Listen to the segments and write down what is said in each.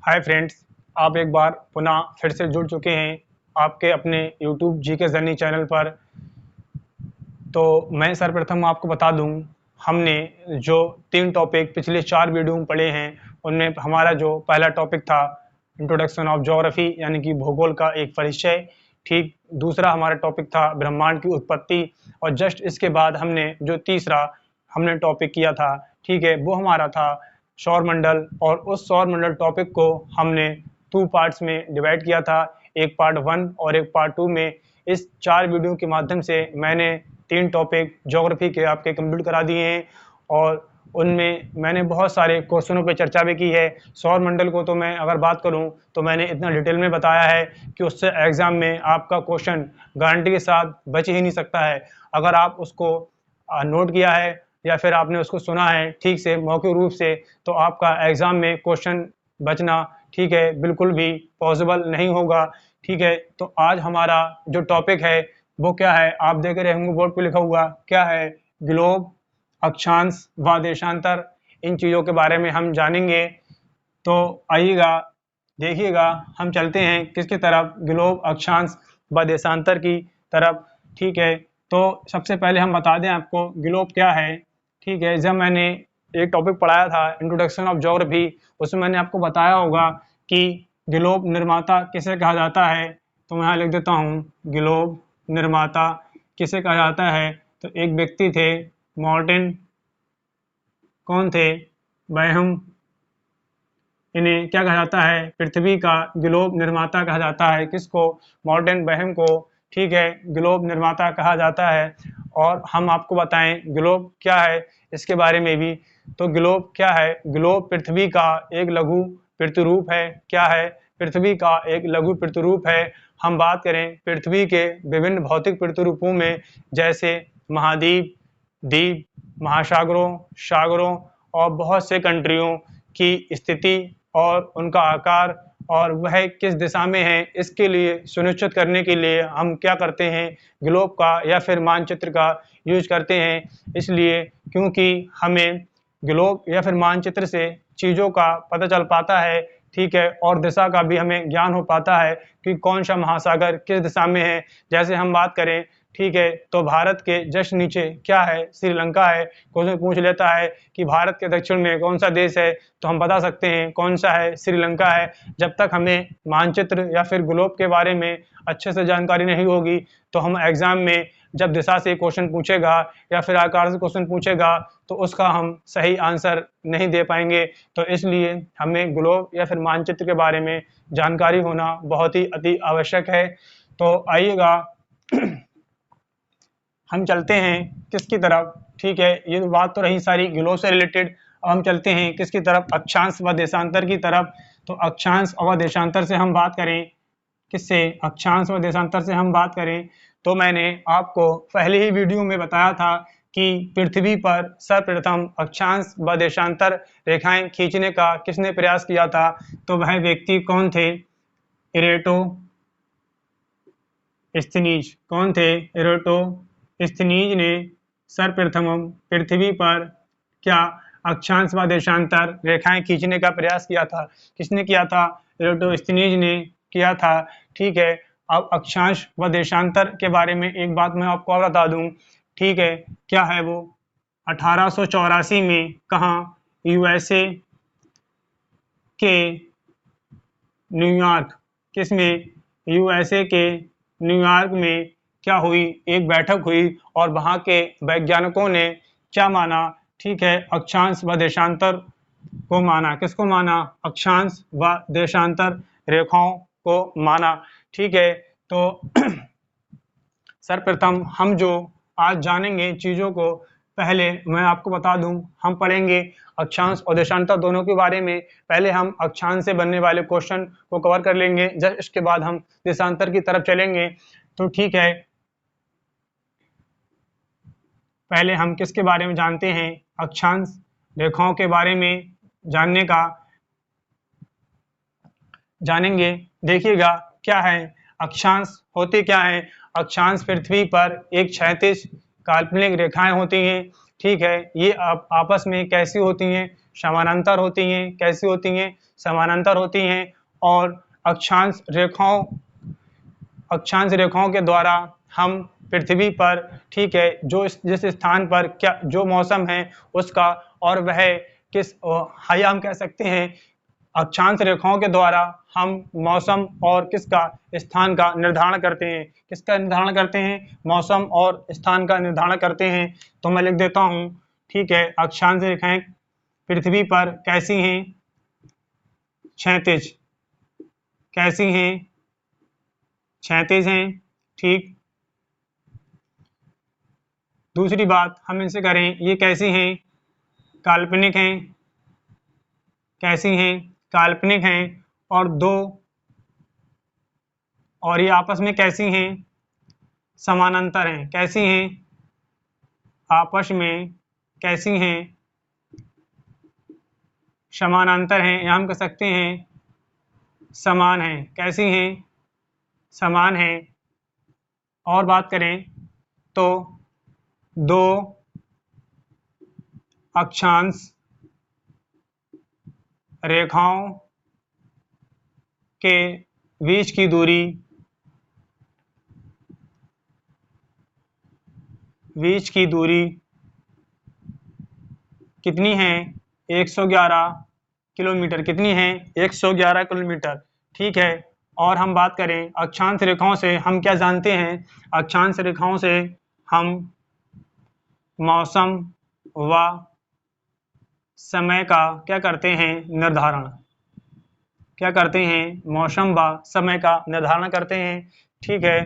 Hi friends, आप एक बार पुनः फिर से जुड़ चुके हैं आपके अपने YouTube जीके जर्नी चैनल पर। तो मैं सर्वप्रथम आपको बता दूं, हमने जो 3 टॉपिक पिछले 4 वीडियो में पढ़े हैं, उनमें हमारा जो पहला टॉपिक था इंट्रोडक्शन ऑफ ज्योग्राफी यानी कि भूगोल का एक परिचय। ठीक दूसरा हमारा टॉपिक था ब्रह्मांड की उत्पत्ति, और जस्ट इसके बाद हमने जो तीसरा हमने टॉपिक किया था, ठीक है, वो हमारा था सौरमंडल। और उस सौरमंडल टॉपिक को हमने 2 पार्ट्स में डिवाइड किया था, एक पार्ट 1 और एक पार्ट 2 में। इस 4 वीडियो के माध्यम से मैंने 3 टॉपिक ज्योग्राफी के आपके कंप्लीट करा दिए हैं, और उनमें मैंने बहुत सारे क्वेश्चनों पे चर्चा भी की है। सौरमंडल को तो मैं अगर बात करूं तो मैंने इतना डिटेल में बताया है कि उससे एग्ज़ाम में आपका क्वेश्चन गारंटी के साथ बच ही नहीं सकता है। अगर आप उसको नोट किया है या फिर आपने उसको सुना है ठीक से मौखिक रूप से, तो आपका एग्ज़ाम में क्वेश्चन बचना, ठीक है, बिल्कुल भी पॉसिबल नहीं होगा। ठीक है, तो आज हमारा जो टॉपिक है वो क्या है, आप देख रहे होंगे बोर्ड पे लिखा हुआ क्या है, ग्लोब, अक्षांश व देशांतर। इन चीज़ों के बारे में हम जानेंगे। तो आइएगा, देखिएगा, हम चलते हैं किसकी तरफ, ग्लोब, अक्षांश व देशांतर की तरफ। ठीक है, तो सबसे पहले हम बता दें आपको ग्लोब क्या है। ठीक है, जब मैंने एक टॉपिक पढ़ाया था इंट्रोडक्शन ऑफ ज्योग्राफी, उसमें मैंने आपको बताया होगा कि ग्लोब निर्माता किसे कहा जाता है। तो मैं यहाँ लिख देता हूँ, ग्लोब निर्माता किसे कहा जाता है। तो एक व्यक्ति थे, मॉर्टिन, कौन थे, बैहम। इन्हें क्या कहा जाता है, पृथ्वी का ग्लोब निर्माता कहा जाता है। किसको, मॉर्टिन बैहम को, ठीक है, ग्लोब निर्माता कहा जाता है। और हम आपको बताएं ग्लोब क्या है इसके बारे में भी। तो ग्लोब क्या है, ग्लोब पृथ्वी का एक लघु प्रतिरूप है। क्या है, पृथ्वी का एक लघु प्रतिरूप है। हम बात करें पृथ्वी के विभिन्न भौतिक प्रतिरूपों में, जैसे महाद्वीप, द्वीप, महासागरों, सागरों और बहुत से कंट्रियों की स्थिति और उनका आकार और वह किस दिशा में है, इसके लिए सुनिश्चित करने के लिए हम क्या करते हैं, ग्लोब का या फिर मानचित्र का यूज करते हैं। इसलिए क्योंकि हमें ग्लोब या फिर मानचित्र से चीज़ों का पता चल पाता है, ठीक है, और दिशा का भी हमें ज्ञान हो पाता है कि कौन सा महासागर किस दिशा में है। जैसे हम बात करें, ठीक है, तो भारत के जस्ट नीचे क्या है, श्रीलंका है। क्वेश्चन पूछ लेता है कि भारत के दक्षिण में कौन सा देश है, तो हम बता सकते हैं कौन सा है, श्रीलंका है। जब तक हमें मानचित्र या फिर ग्लोब के बारे में अच्छे से जानकारी नहीं होगी, तो हम एग्जाम में जब दिशा से क्वेश्चन पूछेगा या फिर आकार से क्वेश्चन पूछेगा, तो उसका हम सही आंसर नहीं दे पाएंगे। तो इसलिए हमें ग्लोब या फिर मानचित्र के बारे में जानकारी होना बहुत ही अति आवश्यक है। तो आइएगा हम चलते हैं किसकी तरफ। ठीक है, ये बात तो रही सारी ग्लोब से रिलेटेड। अब हम चलते हैं किसकी तरफ, अक्षांश व देशांतर की तरफ। तो अक्षांश और देशांतर से हम बात करें, किससे, अक्षांश व देशांतर से हम बात करें, तो मैंने आपको पहले ही वीडियो में बताया था कि पृथ्वी पर सर्वप्रथम अक्षांश व देशांतर रेखाएं खींचने का किसने प्रयास किया था। तो वह व्यक्ति कौन थे, इरेटोस्थनीज। कौन थे, इरेटोस्थनीज ने सर्वप्रथम पृथ्वी पर क्या, अक्षांश व देशांतर रेखाएं खींचने का प्रयास किया था। किसने किया था, इरेटोस्थनीज ने किया था। ठीक है, अब अक्षांश व देशांतर के बारे में एक बात मैं आपको और बता दूं, ठीक है, क्या है वो, 1884 में कहाँ, यूएसए के न्यूयॉर्क, किसमें, यूएसए के न्यूयॉर्क में क्या हुई, एक बैठक हुई, और वहाँ के वैज्ञानिकों ने क्या माना, ठीक है, अक्षांश व देशांतर को माना। किसको माना, अक्षांश व देशांतर रेखाओं को माना। ठीक है, तो सर्वप्रथम हम जो आज जानेंगे चीज़ों को, पहले मैं आपको बता दूं, हम पढ़ेंगे अक्षांश और देशांतर दोनों के बारे में। पहले हम अक्षांश से बनने वाले क्वेश्चन को कवर कर लेंगे, जस्ट इसके बाद हम देशांतर की तरफ चलेंगे। तो ठीक है, पहले हम किसके बारे में जानते हैं, अक्षांश रेखाओं के बारे में जानेंगे। देखिएगा क्या है, अक्षांश होते क्या है। अक्षांश पृथ्वी पर एक क्षैतिज काल्पनिक रेखाएं होती हैं ठीक है, ये आपस में कैसी होती हैं, समानांतर होती हैं। कैसी होती हैं, समानांतर होती हैं। और अक्षांश रेखाओं के द्वारा हम पृथ्वी पर, ठीक है, जिस स्थान पर क्या जो मौसम है उसका, और वह हम कह सकते हैं अक्षांश रेखाओं के द्वारा हम मौसम और किसका, स्थान का निर्धारण करते हैं। किसका निर्धारण करते हैं, मौसम और स्थान का निर्धारण करते हैं। तो मैं लिख देता हूं, ठीक है, अक्षांश रेखाएं पृथ्वी पर कैसी हैं, क्षैतिज। कैसी हैं, क्षैतिज हैं। ठीक। दूसरी बात हम इनसे करें, ये कैसी हैं, काल्पनिक हैं। कैसी हैं, काल्पनिक हैं। और ये आपस में कैसी हैं, समानांतर हैं। कैसी हैं, आपस में कैसी हैं, समानांतर हैं, या हम कह सकते हैं समान हैं। कैसी हैं, समान हैं। और बात करें तो दो अक्षांश रेखाओं के बीच की दूरी कितनी है, 111 किलोमीटर। कितनी है, 111 किलोमीटर। ठीक है। और हम बात करें अक्षांश रेखाओं से हम क्या जानते हैं, अक्षांश रेखाओं से हम मौसम व समय का क्या करते हैं, निर्धारण। क्या करते हैं, मौसम व समय का निर्धारण करते हैं। ठीक है।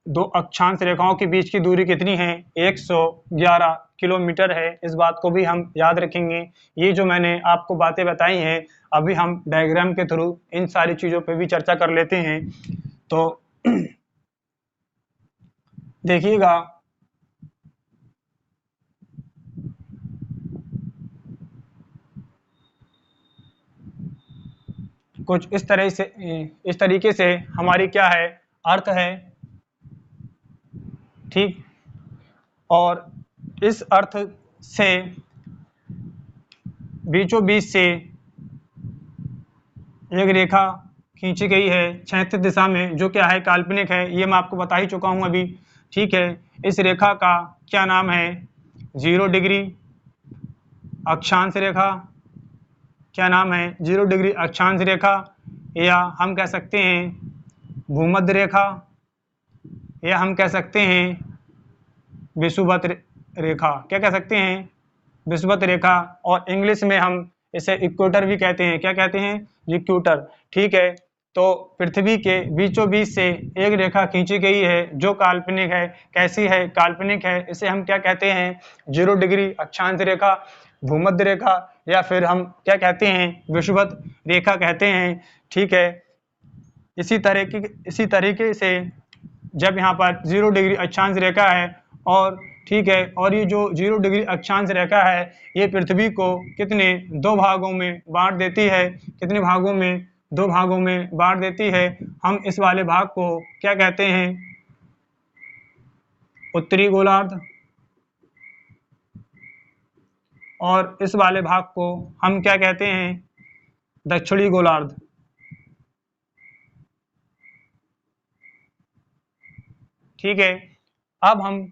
दो अक्षांश रेखाओं के बीच की दूरी कितनी है, 111 किलोमीटर है। इस बात को भी हम याद रखेंगे। ये जो मैंने आपको बातें बताई हैं, अभी हम डायग्राम के थ्रू इन सारी चीज़ों पे भी चर्चा कर लेते हैं। तो देखिएगा, कुछ इस तरीके से हमारी क्या है, अर्थ है। ठीक। और इस अर्थ से बीचों बीच से एक रेखा खींची गई है क्षैतिज दिशा में, जो क्या है, काल्पनिक है। ये मैं आपको बता ही चुका हूं अभी। ठीक है। इस रेखा का क्या नाम है, 0 डिग्री अक्षांश रेखा। क्या नाम है, 0 डिग्री अक्षांश रेखा, या हम कह सकते हैं भूमध्य रेखा, या हम कह सकते हैं विषुवत रेखा। क्या कह सकते हैं, विषुवत रेखा। और इंग्लिश में हम इसे इक्वेटर भी कहते हैं। क्या कहते हैं, इक्वेटर। ठीक है। तो पृथ्वी के बीचों बीच से एक रेखा खींची गई है जो काल्पनिक है। कैसी है, काल्पनिक है। इसे हम क्या कहते हैं, 0 डिग्री अक्षांश रेखा, भूमध्य रेखा, या फिर हम क्या कहते हैं, विषुवत रेखा कहते हैं। ठीक है। इसी तरीके से जब यहाँ पर 0 डिग्री अक्षांश रेखा है, और ठीक है, और ये जो 0 डिग्री अक्षांश रेखा है, ये पृथ्वी को कितने, 2 भागों में बांट देती है। कितने भागों में, 2 भागों में बांट देती है। हम इस वाले भाग को क्या कहते हैं, उत्तरी गोलार्ध, और इस वाले भाग को हम क्या कहते हैं, दक्षिणी गोलार्ध। ठीक है। अब हम,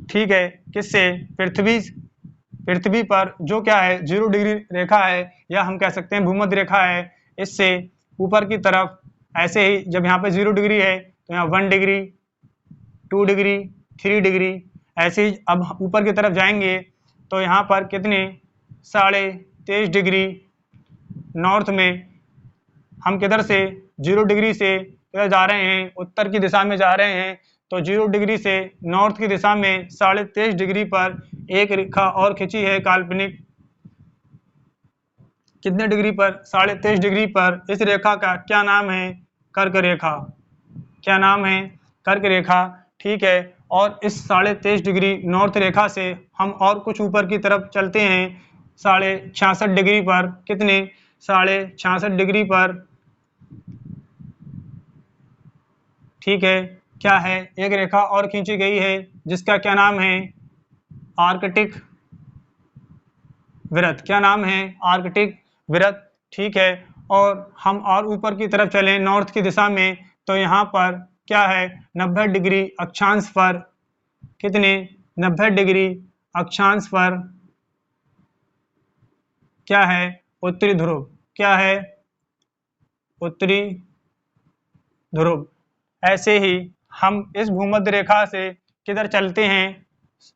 ठीक है, किससे, पृथ्वी पर जो क्या है, 0 डिग्री रेखा है, या हम कह सकते हैं भूमध्य रेखा है, इससे ऊपर की तरफ ऐसे ही, जब यहाँ पे 0 डिग्री है तो यहाँ 1 डिग्री, 2 डिग्री, 3 डिग्री, ऐसे ही अब ऊपर की तरफ जाएंगे तो यहाँ पर कितने, 23.5 डिग्री नॉर्थ में। हम किधर से, 0 डिग्री से किधर जा रहे हैं, उत्तर की दिशा में जा रहे हैं। तो 0 डिग्री से नॉर्थ की दिशा में 23.5 डिग्री पर एक रेखा और खींची है काल्पनिक। कितने डिग्री पर, 23.5 डिग्री पर। इस रेखा का क्या नाम है, कर्क रेखा। क्या नाम है, कर्क रेखा। ठीक है। और इस 23.5 डिग्री नॉर्थ रेखा से हम और कुछ ऊपर की तरफ चलते हैं, 66.5 डिग्री पर। कितने, 66.5 डिग्री पर। ठीक है। क्या है, एक रेखा और खींची गई है जिसका क्या नाम है, आर्कटिक वृत्त, क्या नाम है? आर्कटिक वृत्त, ठीक है। और हम और ऊपर की तरफ चलें नॉर्थ की दिशा में, तो यहाँ पर क्या है? 90 डिग्री अक्षांश पर, कितने? 90 डिग्री अक्षांश पर क्या है? उत्तरी ध्रुव, क्या है? उत्तरी ध्रुव। ऐसे ही हम इस भूमध्य रेखा से किधर चलते हैं?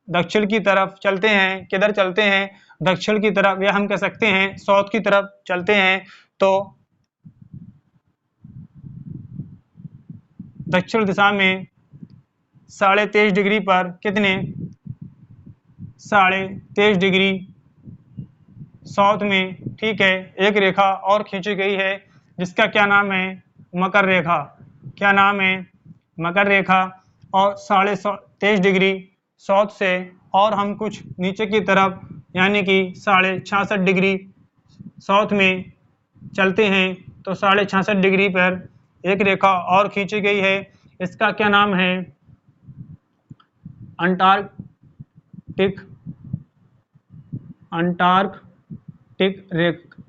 दक्षिण की तरफ चलते हैं। किधर चलते हैं? दक्षिण की तरफ, या हम कह सकते हैं साउथ की तरफ चलते हैं। तो दक्षिण दिशा में 23.5 डिग्री पर, कितने? 23.5 डिग्री साउथ में, ठीक है, एक रेखा और खींची गई है जिसका क्या नाम है? मकर रेखा। क्या नाम है? मकर रेखा। और 23.5 डिग्री साउथ से और हम कुछ नीचे की तरफ, यानी कि 66.5 डिग्री साउथ में चलते हैं, तो 66.5 डिग्री पर एक रेखा और खींची गई है। इसका क्या नाम है? अंटार्कटिक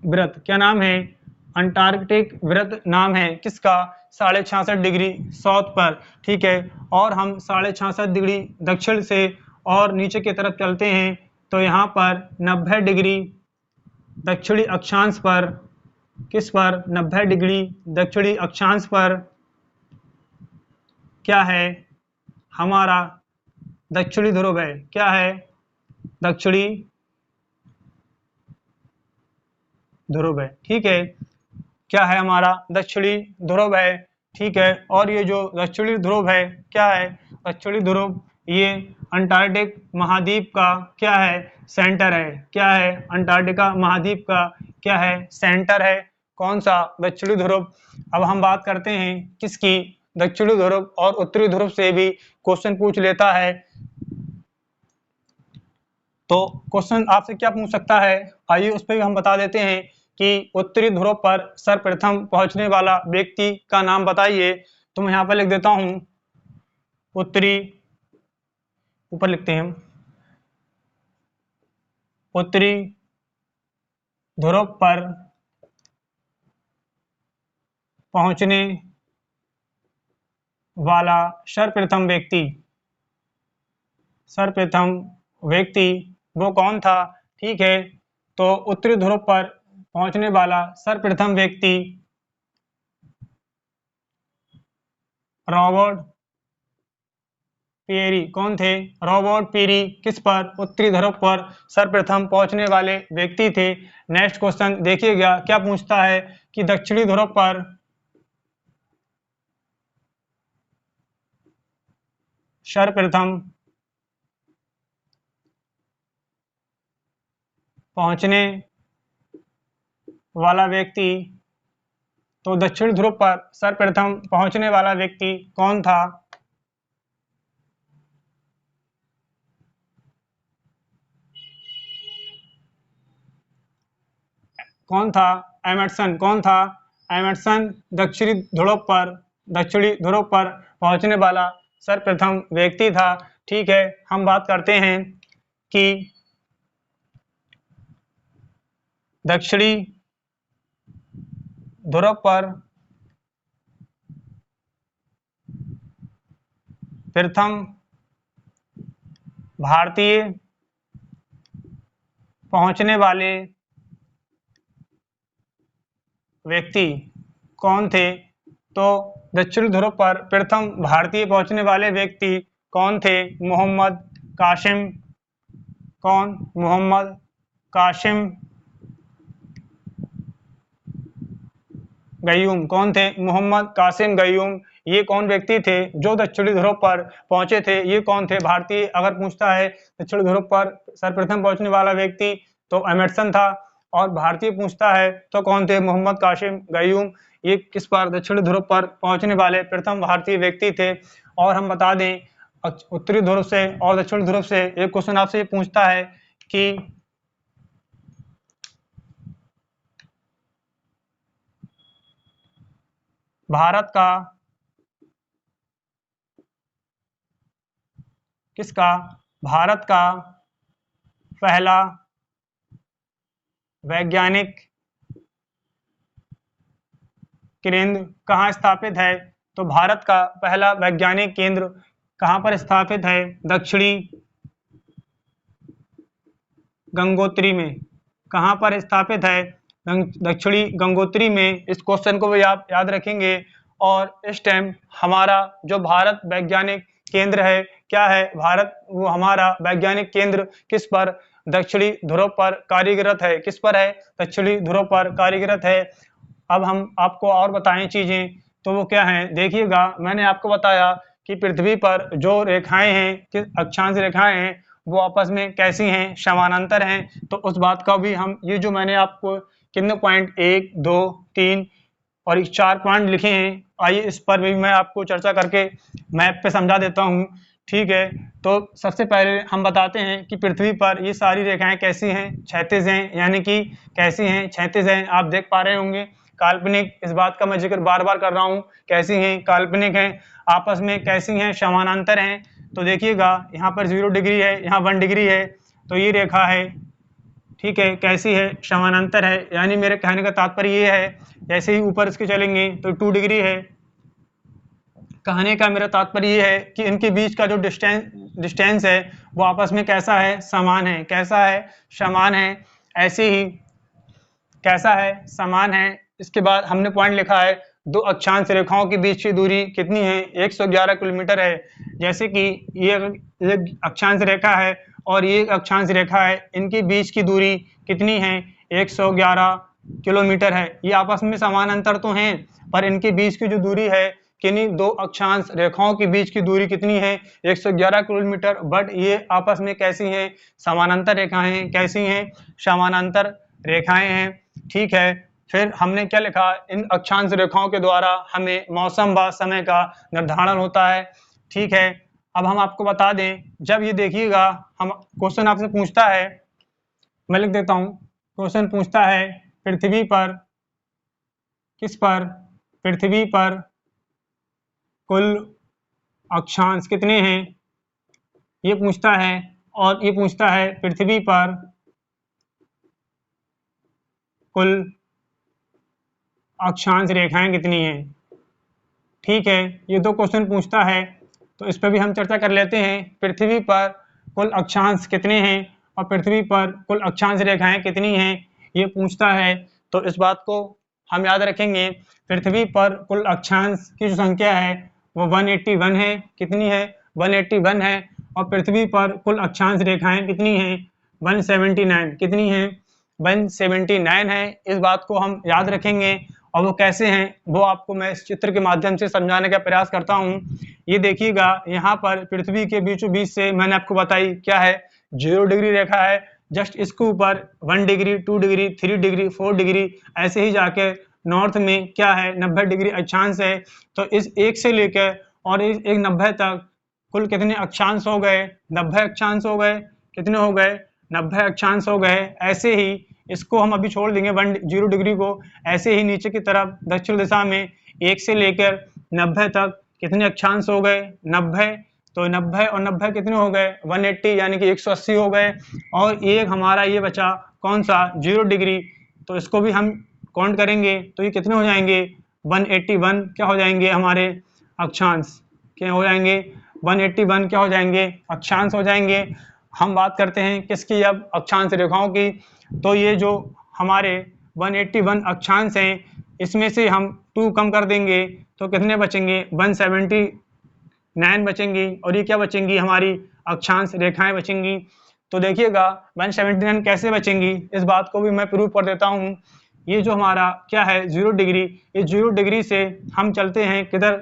वृत्त। क्या नाम है? अंटार्कटिक वृत्त नाम है किसका? 66.5 डिग्री साउथ पर, ठीक है। और हम 66.5 डिग्री दक्षिण से और नीचे की तरफ चलते हैं, तो यहाँ पर 90 डिग्री दक्षिणी अक्षांश पर, किस पर? 90 डिग्री दक्षिणी अक्षांश पर क्या है? हमारा दक्षिणी ध्रुव है। क्या है? दक्षिणी ध्रुव है, ठीक है। क्या है? हमारा दक्षिणी ध्रुव है, ठीक है। और ये जो दक्षिणी ध्रुव है, क्या है? दक्षिणी ध्रुव ये अंटार्कटिक महाद्वीप का क्या है? सेंटर है। क्या है? अंटार्कटिका महाद्वीप का क्या है? सेंटर है। कौन सा? दक्षिणी ध्रुव। अब हम बात करते हैं किसकी? दक्षिणी ध्रुव और उत्तरी ध्रुव से भी क्वेश्चन पूछ लेता है। तो क्वेश्चन आपसे क्या पूछ सकता है, आइए उस पर भी हम बता देते हैं कि उत्तरी ध्रुव पर सर्वप्रथम पहुंचने वाला व्यक्ति का नाम बताइए। तो मैं यहाँ पर लिख देता हूँ उत्तरी, ऊपर लिखते हैं हम, उत्तरी ध्रुव पर पहुंचने वाला सर्वप्रथम व्यक्ति वो कौन था? ठीक है, तो उत्तरी ध्रुव पर पहुंचने वाला सर्वप्रथम व्यक्ति रॉबर्ट पेरी। कौन थे? Robert Perry. किस पर? उत्तरी ध्रुव पर सर्वप्रथम पहुंचने वाले व्यक्ति थे। नेक्स्ट क्वेश्चन देखिएगा क्या पूछता है कि दक्षिणी ध्रुव पर सर्वप्रथम पहुंचने वाला व्यक्ति, तो दक्षिण ध्रुव पर सर्वप्रथम पहुंचने वाला व्यक्ति कौन था? कौन था? एमर्सन। कौन था? एमर्सन दक्षिणी ध्रुव पर पहुंचने वाला सर्वप्रथम व्यक्ति था। ठीक है, हम बात करते हैं कि दक्षिणी ध्रुव पर प्रथम भारतीय पहुंचने वाले व्यक्ति कौन थे? तो दक्षिण ध्रुव पर प्रथम भारतीय पहुंचने वाले व्यक्ति कौन थे? मोहम्मद कासिम। कौन? मोहम्मद कासिम गयूम। कौन थे? मोहम्मद कासिम गयूम। ये कौन व्यक्ति थे जो दक्षिणी ध्रुव पर पहुंचे थे? ये कौन थे? भारतीय अगर पूछता है दक्षिणी ध्रुव पर सर्वप्रथम पहुंचने वाला व्यक्ति तो एमर्सन था, और भारतीय पूछता है तो कौन थे? मोहम्मद कासिम गयूम। ये किस पर? दक्षिणी ध्रुव पर पहुंचने वाले प्रथम भारतीय व्यक्ति थे। और हम बता दें उत्तरी ध्रुव से और दक्षिण ध्रुव से एक क्वेश्चन आपसे पूछता है कि भारत का किसका? भारत का पहला वैज्ञानिक केंद्र कहाँ स्थित है? तो भारत का पहला वैज्ञानिक केंद्र कहाँ पर स्थापित है? दक्षिणी गंगोत्री में। कहाँ पर स्थापित है? दक्षिणी गंगोत्री में। इस क्वेश्चन को भी आप याद रखेंगे। और इस टाइम हमारा जो भारत वैज्ञानिक केंद्र है क्या है? वो हमारा वैज्ञानिक केंद्र किस पर? दक्षिणी ध्रुव पर कार्यरत है। किस पर है? दक्षिणी ध्रुव पर कार्यरत है। अब हम आपको और बताएं चीजें, तो वो क्या है? देखिएगा, मैंने आपको बताया कि पृथ्वी पर जो रेखाएं हैं, अक्षांश रेखाएं हैं, वो आपस में कैसी हैं? समानांतर हैं। तो उस बात का भी हम, ये जो मैंने आपको कितने पॉइंट 1, 2, 3 और 4 पॉइंट लिखे हैं, आइए इस पर भी मैं आपको चर्चा करके मैप पे समझा देता हूँ। ठीक है, तो सबसे पहले हम बताते हैं कि पृथ्वी पर ये सारी रेखाएं कैसी हैं? क्षैतिज हैं। यानी कि कैसी हैं? क्षैतिज हैं। आप देख पा रहे होंगे। काल्पनिक, इस बात का मैं जिक्र बार बार कर रहा हूँ। कैसी हैं? काल्पनिक हैं। आपस में कैसी हैं? समानांतर हैं। तो देखिएगा, यहाँ पर 0 डिग्री है, यहाँ 1 डिग्री है, तो ये रेखा है। ठीक है, कैसी है? समानांतर है। यानी मेरे कहने का तात्पर्य ये है, जैसे ही ऊपर इसके चलेंगे तो 2 डिग्री है। कहने का मेरा तात्पर्य ये है कि इनके बीच का जो डिस्टेंस है वो आपस में कैसा है? समान है। कैसा है? समान है। ऐसे ही कैसा है? समान है। इसके बाद हमने पॉइंट लिखा है, दो अक्षांश रेखाओं के बीच की दूरी कितनी है? 111 किलोमीटर है। जैसे कि ये अक्षांश रेखा है और ये अक्षांश रेखा है, इनके बीच की दूरी कितनी है? 111 किलोमीटर है। ये आपस में समानांतर तो हैं, पर इनके बीच की जो दूरी है, किन्हीं दो अक्षांश रेखाओं के बीच की दूरी कितनी है? 111 किलोमीटर। बट ये आपस में कैसी हैं? समानांतर रेखाएं। कैसी हैं? समानांतर रेखाएं हैं। ठीक है, फिर हमने क्या लिखा? इन अक्षांश रेखाओं के द्वारा हमें मौसम व समय का निर्धारण होता है। ठीक है, अब हम आपको बता दें, जब ये देखिएगा, हम क्वेश्चन आपसे पूछता है, मैं लिख देता हूं। क्वेश्चन पूछता है, पृथ्वी पर, किस पर? पृथ्वी पर कुल अक्षांश कितने हैं? ये पूछता है। और ये पूछता है, पृथ्वी पर कुल अक्षांश रेखाएं कितनी हैं? ठीक है, ये दो क्वेश्चन पूछता है, तो इस पर भी हम चर्चा कर लेते हैं। पृथ्वी पर कुल अक्षांश कितने हैं और पृथ्वी पर कुल अक्षांश रेखाएं कितनी हैं, ये पूछता है। तो इस बात को हम याद रखेंगे। पृथ्वी पर कुल अक्षांश की जो संख्या है वो 181 है। कितनी है? 181 है। और पृथ्वी पर कुल अक्षांश रेखाएं कितनी हैं? 179। कितनी हैं? 179 है। इस बात को हम याद रखेंगे। और वो कैसे हैं, वो आपको मैं इस चित्र के माध्यम से समझाने का प्रयास करता हूँ। ये देखिएगा, यहाँ पर पृथ्वी के बीचों बीच से मैंने आपको बताई क्या है? 0 डिग्री रेखा है। जस्ट इसके ऊपर 1 डिग्री, 2 डिग्री, 3 डिग्री, 4 डिग्री, ऐसे ही जाके नॉर्थ में क्या है? 90 डिग्री अक्षांश है। तो इस एक से लेकर और इस एक 90 तक कुल कितने अक्षांश हो गए? 90 अक्षांश हो गए। कितने हो गए? 90 अक्षांश हो गए। ऐसे ही इसको हम अभी छोड़ देंगे 0 डिग्री को। ऐसे ही नीचे की तरफ दक्षिण दिशा में 1 से लेकर 90 तक कितने अक्षांश हो गए? 90। तो 90 और 90 कितने हो गए? 180, यानी कि 180 हो गए। और एक हमारा ये बचा कौन सा? 0 डिग्री। तो इसको भी हम काउंट करेंगे तो ये कितने हो जाएंगे? 181 क्या हो जाएंगे हमारे? अक्षांश। क्या हो जाएंगे? 181 क्या हो जाएंगे? अक्षांश हो जाएंगे। हम बात करते हैं किसकी अब? अक्षांश रेखाओं की। तो ये जो हमारे 181 अक्षांश हैं, इसमें से हम 2 कम कर देंगे तो कितने बचेंगे? 179 बचेंगी। और ये क्या बचेंगी? हमारी अक्षांश रेखाएं बचेंगी। तो देखिएगा 179 कैसे बचेंगी, इस बात को भी मैं प्रूव कर देता हूँ। ये जो हमारा क्या है? 0 डिग्री। ये 0 डिग्री से हम चलते हैं किधर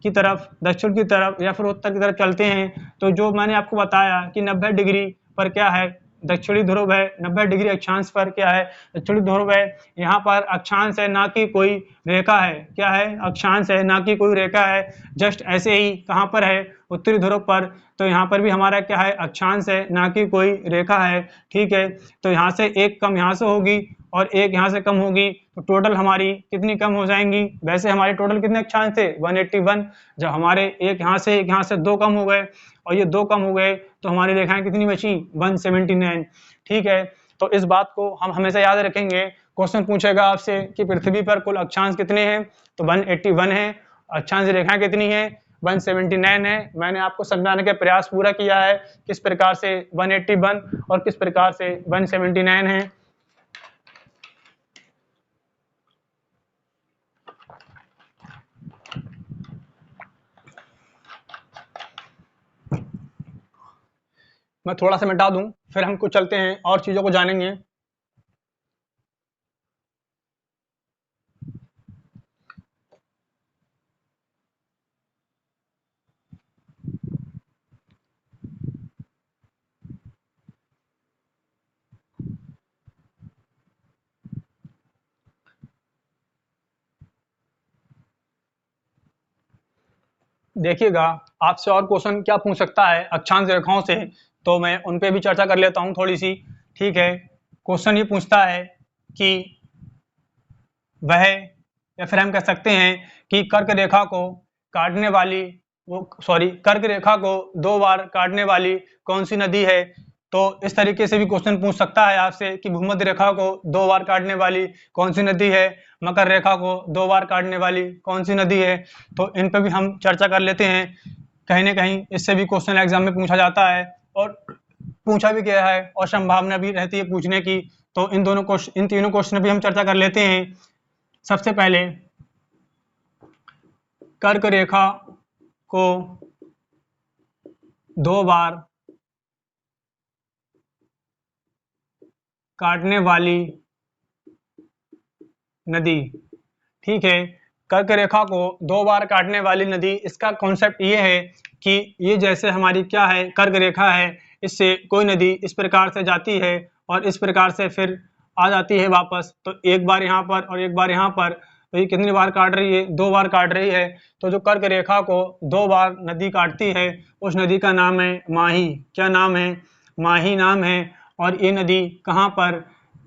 की तरफ? दक्षिण की तरफ या फिर उत्तर की तरफ चलते हैं। तो जो मैंने आपको बताया कि 90 डिग्री पर क्या है? दक्षिणी ध्रुव है। 90 डिग्री अक्षांश पर क्या है? दक्षिणी ध्रुव है। यहाँ पर अक्षांश है, ना कि कोई रेखा है। क्या है? अक्षांश है, ना कि कोई रेखा है। जस्ट ऐसे ही कहाँ पर है? उत्तरी ध्रुव पर। तो यहाँ पर भी हमारा क्या है? अक्षांश है, ना कि कोई रेखा है। ठीक है, तो यहाँ से एक कम यहाँ से होगी और एक यहाँ से कम होगी तो टोटल हमारी कितनी कम हो जाएंगी। वैसे हमारे टोटल कितने अक्षांश थे 181, जब हमारे एक यहाँ से 2 कम हो गए और ये 2 कम हो गए तो हमारी रेखाएं कितनी बची 179। ठीक है, तो इस बात को हम हमेशा याद रखेंगे। क्वेश्चन पूछेगा आपसे कि पृथ्वी पर कुल अक्षांश कितने हैं, तो 181 है। अक्षांश रेखाएं कितनी है 179 है। मैंने आपको समझाने का प्रयास पूरा किया है किस प्रकार से 181 और किस प्रकार से 179 है। मैं थोड़ा सा मिटा दूं, फिर हम कुछ चलते हैं और चीजों को जानेंगे। देखिएगा, आपसे और क्वेश्चन क्या पूछ सकता है अक्षांश रेखाओं से, तो मैं उन पे भी चर्चा कर लेता हूं थोड़ी सी। ठीक है, क्वेश्चन ये पूछता है कि वह, या फिर हम कह सकते हैं कि कर्क रेखा को काटने वाली कर्क रेखा को 2 बार काटने वाली कौन सी नदी है। तो इस तरीके से भी क्वेश्चन पूछ सकता है आपसे कि भूमध्य रेखा को 2 बार काटने वाली कौन सी नदी है, मकर रेखा को 2 बार काटने वाली कौन सी नदी है। तो इन पर भी हम चर्चा कर लेते हैं। कहीं ना कहीं इससे भी क्वेश्चन एग्जाम में पूछा जाता है और पूछा भी गया है और संभावना भी रहती है पूछने की। तो इन तीनों क्वेश्चन भी हम चर्चा कर लेते हैं। सबसे पहले कर्क रेखा को 2 बार काटने वाली नदी। ठीक है, कर्क रेखा को 2 बार काटने वाली नदी, इसका कॉन्सेप्ट ये है कि ये जैसे हमारी क्या है कर्क रेखा है, इससे कोई नदी इस प्रकार से जाती है और इस प्रकार से फिर आ जाती है वापस। तो एक बार यहाँ पर और एक बार यहाँ पर, तो ये कितनी बार काट रही है 2 बार काट रही है। तो जो कर्क रेखा को 2 बार नदी काटती है उस नदी का नाम है माही। क्या नाम है, माही नाम है। और ये नदी कहाँ पर,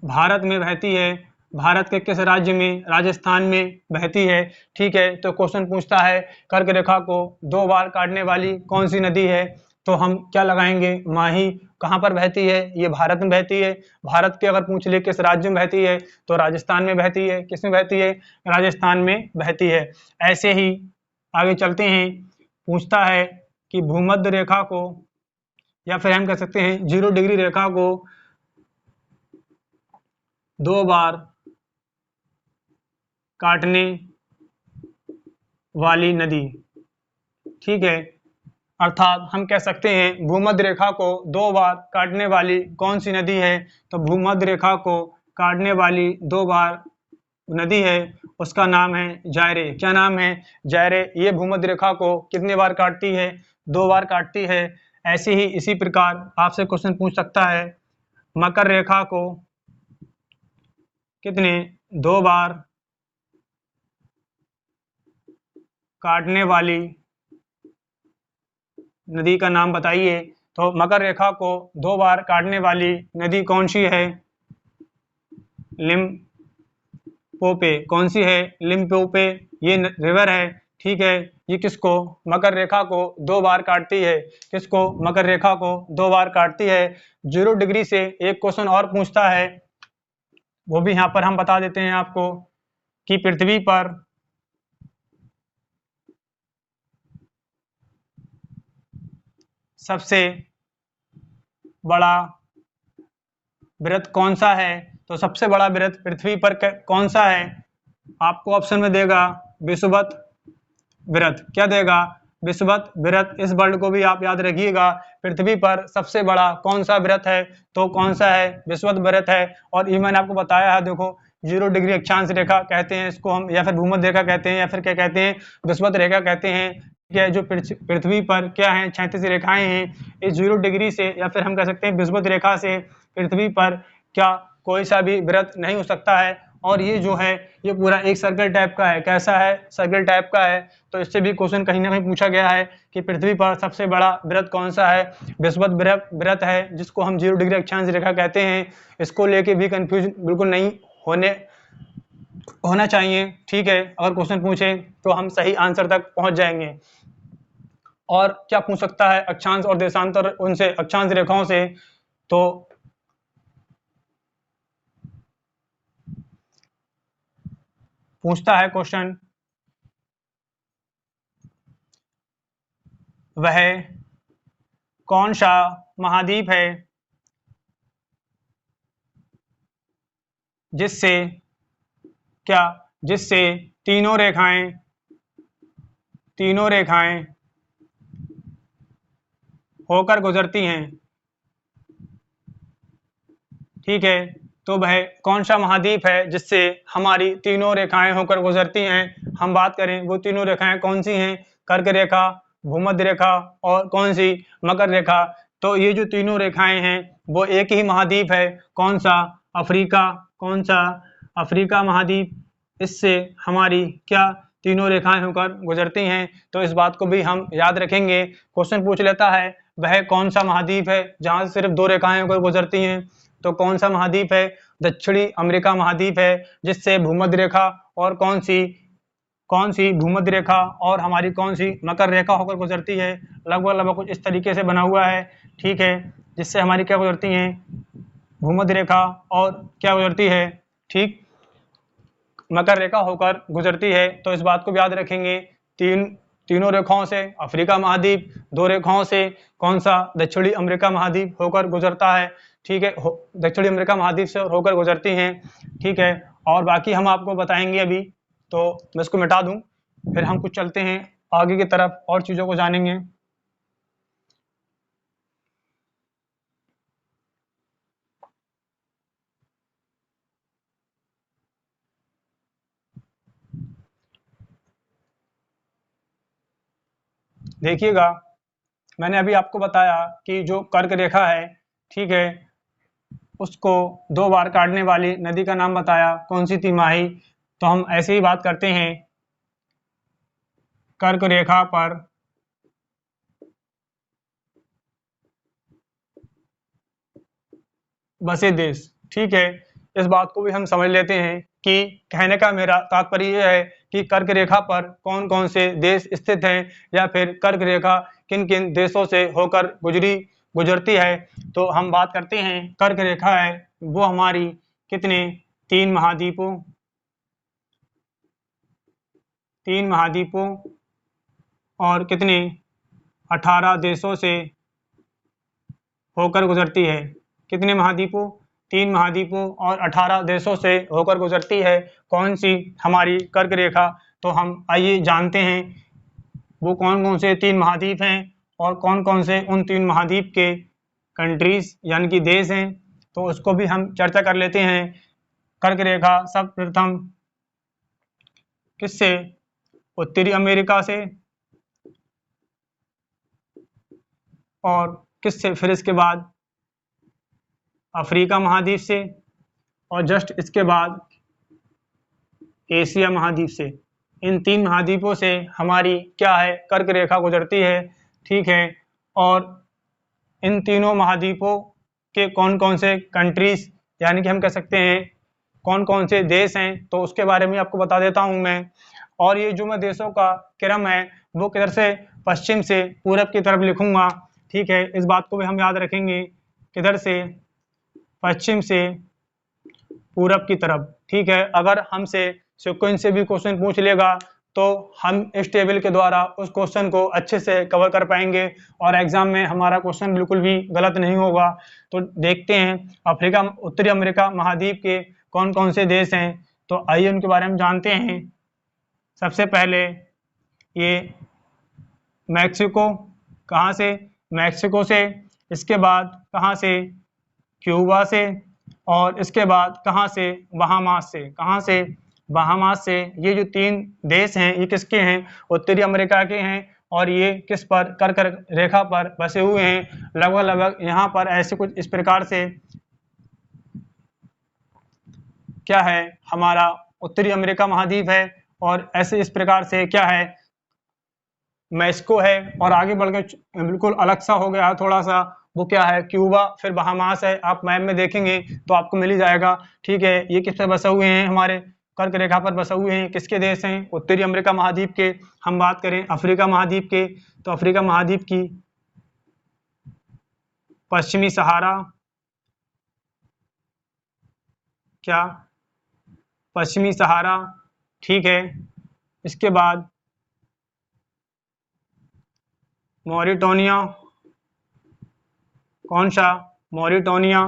भारत में बहती है। भारत के किस राज्य में, राजस्थान में बहती है। ठीक है, तो क्वेश्चन पूछता है कर्क रेखा को 2 बार काटने वाली कौन सी नदी है, तो हम क्या लगाएंगे माही। कहाँ पर बहती है, ये भारत में बहती है। भारत के अगर पूछ ले किस राज्य में बहती है, तो राजस्थान में बहती है। किस में बहती है, राजस्थान में बहती है। ऐसे ही आगे चलते हैं, पूछता है कि भूमध्य रेखा को, या फिर हम कह सकते हैं 0 डिग्री रेखा को 2 बार काटने वाली नदी। ठीक है, अर्थात हम कह सकते हैं भूमध्य रेखा को 2 बार काटने वाली कौन सी नदी है, तो भूमध्य रेखा को काटने वाली 2 बार नदी है उसका नाम है जायरे। क्या नाम है, जायरे। ये भूमध्य रेखा को कितने बार काटती है, 2 बार काटती है। ऐसे ही इसी प्रकार आपसे क्वेश्चन पूछ सकता है मकर रेखा को कितने 2 बार काटने वाली नदी का नाम बताइए। तो मकर रेखा को 2 बार काटने वाली नदी कौन सी है, लिम्पोपो। कौन सी है, लिम्पोपो, ये रिवर है। ठीक है, ये किसको, मकर रेखा को 2 बार काटती है। किसको, मकर रेखा को 2 बार काटती है। 0 डिग्री से एक क्वेश्चन और पूछता है, वो भी यहाँ पर हम बता देते हैं आपको कि पृथ्वी पर सबसे बड़ा वृत्त कौन सा है। तो सबसे बड़ा वृत्त पृथ्वी पर कौन सा है, आपको ऑप्शन में देगा विषुवत वृत्त। क्या देगा, विषुवत वृत्त। इस वर्ड को भी आप याद रखिएगा, पृथ्वी पर सबसे बड़ा कौन सा वृत्त है, तो कौन सा है, विषुवत वृत्त है। और ये मैंने आपको बताया है, देखो 0 डिग्री अक्षांश रेखा कहते हैं इसको हम, या फिर भूमध्य रेखा कहते हैं, या फिर क्या कहते हैं, विषुवत रेखा कहते हैं। क्या जो पृथ्वी पर क्या है 36 रेखाएं हैं, इस 0 डिग्री से, या फिर हम कह सकते हैं विषुवत रेखा से पृथ्वी पर क्या कोई सा भी वृत्त नहीं हो सकता है। और ये जो है ये पूरा एक सर्कल टाइप का है। कैसा है, सर्कल टाइप का है। तो इससे भी क्वेश्चन कहीं ना कहीं पूछा गया है कि पृथ्वी पर सबसे बड़ा वृत्त कौन सा है, विषुवत वृत्त है, जिसको हम 0 डिग्री अक्षांश रेखा कहते हैं। इसको लेके भी कंफ्यूजन बिल्कुल नहीं होने होना चाहिए। ठीक है, अगर क्वेश्चन पूछे तो हम सही आंसर तक पहुंच जाएंगे। और क्या पूछ सकता है अक्षांश और देशांतर उनसे, अक्षांश रेखाओं से, तो पूछता है क्वेश्चन, वह कौन सा महाद्वीप है जिससे क्या जिससे तीनों रेखाएं होकर गुजरती हैं। ठीक है, तो वह कौन सा महाद्वीप है जिससे हमारी तीनों रेखाएं होकर गुजरती हैं। हम बात करें वो तीनों रेखाएं कौन सी हैं, कर्क रेखा, भूमध्य रेखा और कौन सी, मकर रेखा। तो ये जो तीनों रेखाएं हैं वो एक ही महाद्वीप है। कौन सा, अफ्रीका। कौन सा, अफ्रीका महाद्वीप। इससे हमारी क्या तीनों रेखाएं होकर गुजरती हैं। तो इस बात को भी हम याद रखेंगे। क्वेश्चन पूछ लेता है वह कौन सा महाद्वीप है जहां से सिर्फ दो रेखाएं होकर गुजरती हैं। तो कौन सा महाद्वीप है, दक्षिणी अमेरिका महाद्वीप है जिससे भूमध्य रेखा और कौन सी भूमध्य रेखा और हमारी कौन सी मकर रेखा होकर गुजरती है। लगभग कुछ इस तरीके से बना हुआ है। ठीक है, जिससे हमारी क्या गुजरती हैं, भूमध्य रेखा और क्या गुजरती है, ठीक, मकर रेखा होकर गुजरती है। तो इस बात को भी याद रखेंगे। तीनों रेखाओं से अफ्रीका महाद्वीप, दो रेखाओं से कौन सा, दक्षिणी अमेरिका महाद्वीप होकर गुजरता है। ठीक है, दक्षिणी अमेरिका महाद्वीप से होकर गुजरती हैं। ठीक है, और बाकी हम आपको बताएंगे अभी, तो मैं इसको मिटा दूं, फिर हम कुछ चलते हैं आगे की तरफ और चीज़ों को जानेंगे। देखिएगा, मैंने अभी आपको बताया कि जो कर्क रेखा है, ठीक है, उसको 2 बार काटने वाली नदी का नाम बताया, कौन सी तिमाही। तो हम ऐसे ही बात करते हैं, कर्क रेखा पर बसे देश। ठीक है, इस बात को भी हम समझ लेते हैं कि कहने का मेरा तात्पर्य यह है कि कर्क रेखा पर कौन कौन से देश स्थित हैं, या फिर कर्क रेखा किन किन देशों से होकर गुजरती है। तो हम बात करते हैं, कर्क रेखा है वो हमारी कितने, 3 महाद्वीपों और कितने, 18 देशों से होकर गुजरती है। कितने महाद्वीपों, 3 महाद्वीपों और 18 देशों से होकर गुजरती है। कौन सी, हमारी कर्क रेखा। तो हम आइए जानते हैं वो कौन कौन से 3 महाद्वीप हैं और कौन कौन से उन 3 महाद्वीप के कंट्रीज यानी कि देश हैं। तो उसको भी हम चर्चा कर लेते हैं। कर्क रेखा सर्वप्रथम किससे, उत्तरी अमेरिका से, और किससे, फिर इसके बाद अफ्रीका महाद्वीप से, और जस्ट इसके बाद एशिया महाद्वीप से। इन 3 महाद्वीपों से हमारी क्या है, कर्क रेखा गुजरती है। ठीक है, और इन तीनों महाद्वीपों के कौन कौन से कंट्रीज यानी कि हम कह सकते हैं कौन कौन से देश हैं, तो उसके बारे में आपको बता देता हूं मैं। और ये जो मैं देशों का क्रम है वो किधर से, पश्चिम से पूरब की तरफ लिखूंगा। ठीक है, इस बात को भी हम याद रखेंगे, किधर से, पश्चिम से पूरब की तरफ। ठीक है, अगर हमसे सीक्वेंस से भी क्वेश्चन पूछ लेगा तो हम इस टेबल के द्वारा उस क्वेश्चन को अच्छे से कवर कर पाएंगे और एग्जाम में हमारा क्वेश्चन बिल्कुल भी गलत नहीं होगा। तो देखते हैं अफ्रीका, उत्तरी अमेरिका महाद्वीप के कौन कौन से देश हैं। तो आइए उनके बारे में जानते हैं। सबसे पहले ये मैक्सिको, कहाँ से, मैक्सिको से। इसके बाद कहाँ से, क्यूबा से। और इसके बाद कहाँ से, बहामास से। कहाँ से, बहामास से। ये जो 3 देश हैं ये किसके हैं, उत्तरी अमेरिका के हैं, और ये किस पर, कर्क रेखा पर बसे हुए हैं। लगभग यहाँ पर ऐसे कुछ इस प्रकार से क्या है, हमारा उत्तरी अमेरिका महाद्वीप है, और ऐसे इस प्रकार से क्या है, मैक्सिको है। और आगे बढ़ के बिल्कुल अलग सा हो गया थोड़ा सा, वो क्या है, क्यूबा, फिर बहामास है। आप मैप में देखेंगे तो आपको मिल ही जाएगा। ठीक है, ये किस पे बसे हुए हैं, हमारे कर्क रेखा पर बसे हुए हैं। किसके देश हैं, उत्तरी अमेरिका महाद्वीप के। हम बात करें अफ्रीका महाद्वीप के, तो अफ्रीका महाद्वीप की पश्चिमी सहारा, क्या, पश्चिमी सहारा। ठीक है, इसके बाद मॉरिटानिया, कौन सा, मॉरिटानिया।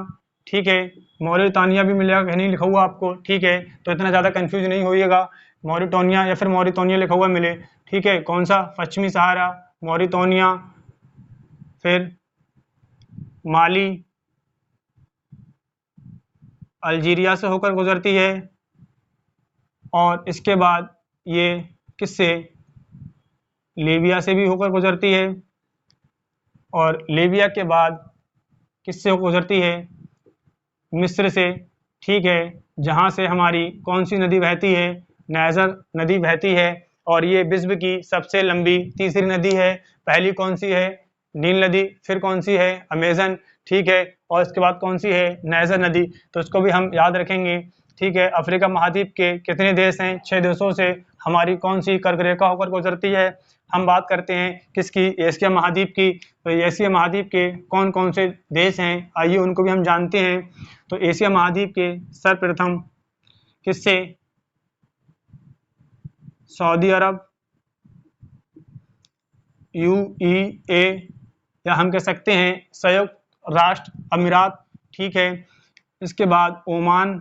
ठीक है, मॉरिटानिया भी मिलेगा, कहीं नहीं लिखा हुआ आपको। ठीक है, तो इतना ज़्यादा कंफ्यूज नहीं होइएगा, मॉरिटानिया या फिर मॉरिटानिया लिखा हुआ मिले। ठीक है, कौन सा, पश्चिमी सहारा, मॉरिटानिया। फिर माली, अल्जीरिया से होकर गुजरती है। और इसके बाद ये किससे, लीबिया से भी होकर गुजरती है। और लीबिया के बाद किससे होकर गुजरती है, मिस्र से। ठीक है, जहाँ से हमारी कौन सी नदी बहती है, नाइजर नदी बहती है। और ये विश्व की सबसे लंबी तीसरी नदी है। पहली कौन सी है, नील नदी, फिर कौन सी है, अमेजन। ठीक है, और इसके बाद कौन सी है, नाइजर नदी। तो इसको भी हम याद रखेंगे। ठीक है, अफ्रीका महाद्वीप के कितने देश हैं, 6 देशों से हमारी कौन सी कर्क रेखा होकर गुजरती है। हम बात करते हैं किसकी, एशिया महाद्वीप की। तो एशिया महाद्वीप के कौन कौन से देश हैं, आइए उनको भी हम जानते हैं। तो एशिया महाद्वीप के सर्वप्रथम किससे, सऊदी अरब, यूईए, या हम कह सकते हैं संयुक्त राष्ट्र अमीरात। ठीक है, इसके बाद ओमान,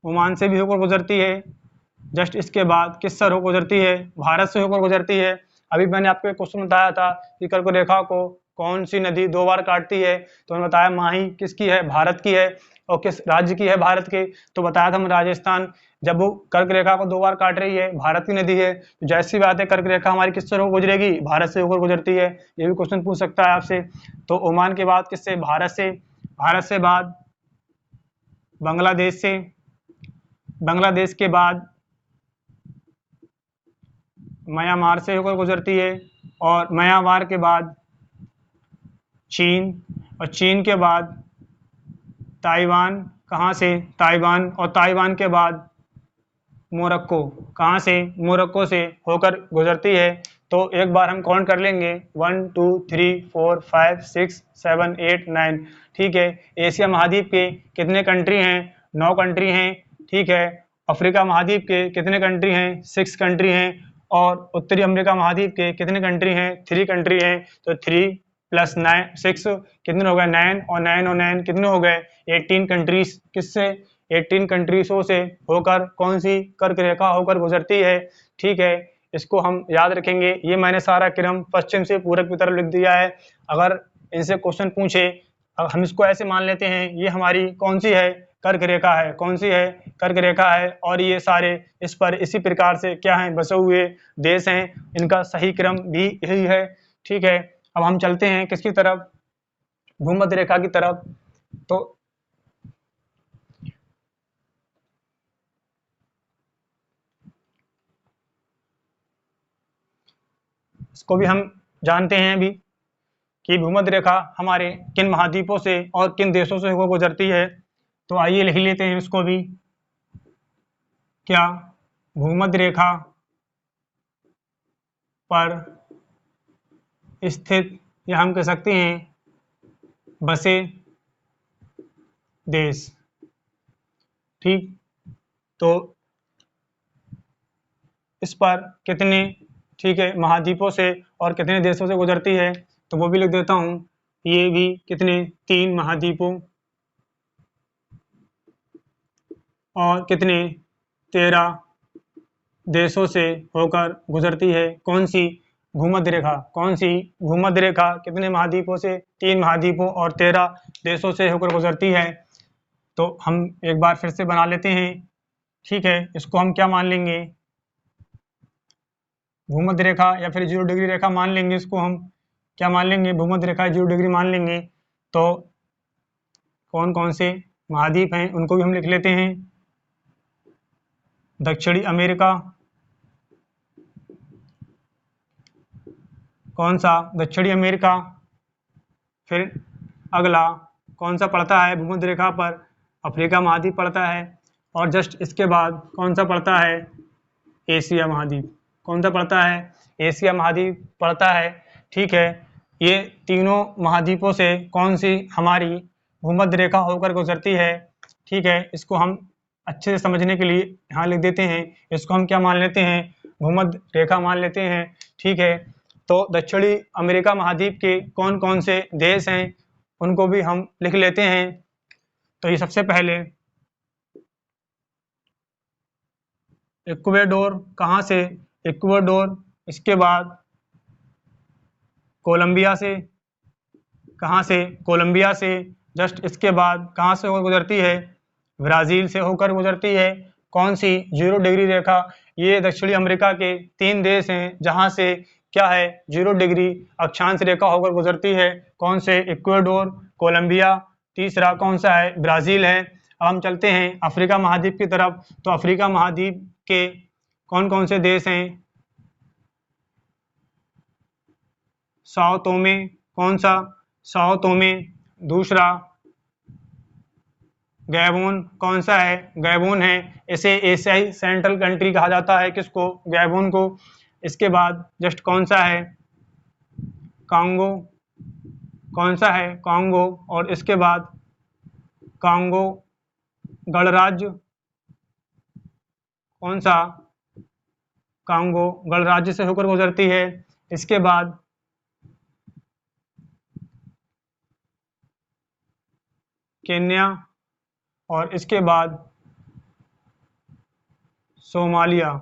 ओमान से भी होकर गुजरती है। जस्ट इसके बाद किस सर होकर गुजरती है, भारत से होकर गुजरती है। अभी मैंने आपको एक क्वेश्चन बताया था कि कर्क रेखा को कौन सी नदी 2 बार काटती है, तो मैंने बताया माही किसकी है, भारत की है। और किस राज्य की है, भारत के, तो बताया था मैं राजस्थान। जब वो कर्क रेखा को 2 बार काट रही है, भारत की नदी है, तो जैसी बात है कर्क रेखा हमारी किससे होकर गुजरेगी, भारत से होकर गुजरती है। ये भी क्वेश्चन पूछ सकता है आपसे। तो ओमान के बाद किससे, भारत से। भारत से बाद बांग्लादेश से, बांग्लादेश के बाद म्यांमार से होकर गुजरती है। और म्यांमार के बाद चीन, और चीन के बाद ताइवान, कहाँ से, ताइवान। और ताइवान के बाद मोरक्को, कहाँ से, मोरक्को से होकर गुजरती है। तो एक बार हम काउंट कर लेंगे, 1 2 3 4 5 6 7 8 9। ठीक है, एशिया महाद्वीप के कितने कंट्री हैं, 9 कंट्री हैं। ठीक है, अफ्रीका महाद्वीप के कितने कंट्री हैं, 6 कंट्री हैं। और उत्तरी अमेरिका महाद्वीप के कितने कंट्री हैं, 3 कंट्री हैं। तो 3 + 9 6 कितने हो गए, 9, और 9 और 9 कितने हो गए, 18 कंट्रीज। किससे, 18 कंट्रीजों से होकर कौन सी कर्क रेखा होकर गुजरती है। ठीक है, इसको हम याद रखेंगे। ये मैंने सारा क्रम पश्चिम से पूरब की तरफ लिख दिया है। अगर इनसे क्वेश्चन पूछे, अब हम इसको ऐसे मान लेते हैं ये हमारी कौन सी है, कर्क रेखा है। कौन सी है, कर्क रेखा है। और ये सारे इस पर इसी प्रकार से क्या हैं, बसे हुए देश हैं। इनका सही क्रम भी यही है। ठीक है, अब हम चलते हैं किसकी तरफ, भूमध्य रेखा की तरफ। तो इसको भी हम जानते हैं अभी कि भूमध्य रेखा हमारे किन महाद्वीपों से और किन देशों से होकर गुजरती है। तो आइए लिख लेते हैं इसको भी। क्या, भूमध्य रेखा पर स्थित, या हम कह सकते हैं बसे देश। ठीक, तो इस पर कितने, ठीक है, महाद्वीपों से और कितने देशों से गुजरती है, तो वो भी लिख देता हूँ। ये भी कितने, 3 महाद्वीपों और कितने, 13 देशों से होकर गुजरती है। कौन सी, भूमध्य रेखा। कौन सी, भूमध्य रेखा कितने महाद्वीपों से, 3 महाद्वीपों और 13 देशों से होकर गुजरती है। तो हम एक बार फिर से बना लेते हैं। ठीक है, इसको हम क्या मान लेंगे, भूमध्य रेखा या फिर 0 डिग्री रेखा मान लेंगे। इसको हम क्या मान लेंगे, भूमध्य रेखा 0 डिग्री मान लेंगे। तो कौन कौन से महाद्वीप हैं उनको भी हम लिख लेते हैं। दक्षिणी अमेरिका, कौन सा, दक्षिणी अमेरिका। फिर अगला कौन सा पड़ता है भूमध्य रेखा पर? अफ्रीका महाद्वीप पड़ता है। और जस्ट इसके बाद कौन सा पड़ता है? एशिया महाद्वीप। कौन सा पड़ता है? एशिया महाद्वीप पड़ता है। ठीक है, ये तीनों महाद्वीपों से कौन सी हमारी भूमध्य रेखा होकर गुजरती है? ठीक है, इसको हम अच्छे से समझने के लिए यहाँ लिख देते हैं। इसको हम क्या मान लेते हैं? भूमध्य रेखा मान लेते हैं। ठीक है, तो दक्षिणी अमेरिका महाद्वीप के कौन कौन से देश हैं उनको भी हम लिख लेते हैं। तो ये सबसे पहले इक्वाडोर, कहाँ से? इक्वाडोर। इसके बाद कोलंबिया से, कहाँ से? कोलंबिया से। जस्ट इसके बाद कहाँ से होकर गुजरती है? ब्राज़ील से होकर गुजरती है। कौन सी? 0 डिग्री रेखा। ये दक्षिणी अमेरिका के 3 देश हैं जहाँ से क्या है? 0 डिग्री अक्षांश रेखा होकर गुजरती है। कौन से? इक्वाडोर, कोलंबिया, तीसरा कौन सा है? ब्राज़ील है। अब हम चलते हैं अफ्रीका महाद्वीप की तरफ। तो अफ्रीका महाद्वीप के कौन कौन से देश हैं? साओ तोमे। कौन सा? साओ तोमे। दूसरा गैबोन। कौन सा है? गैबोन है। इसे एशियाई सेंट्रल कंट्री कहा जाता है। किसको? गैबोन को। इसके बाद जस्ट कौन सा है? कांगो। कौन सा है? कांगो। और इसके बाद कांगो गणराज्य। कौन सा? कांगो गणराज्य से होकर गुजरती है। इसके बाद केन्या। और इसके बाद सोमालिया।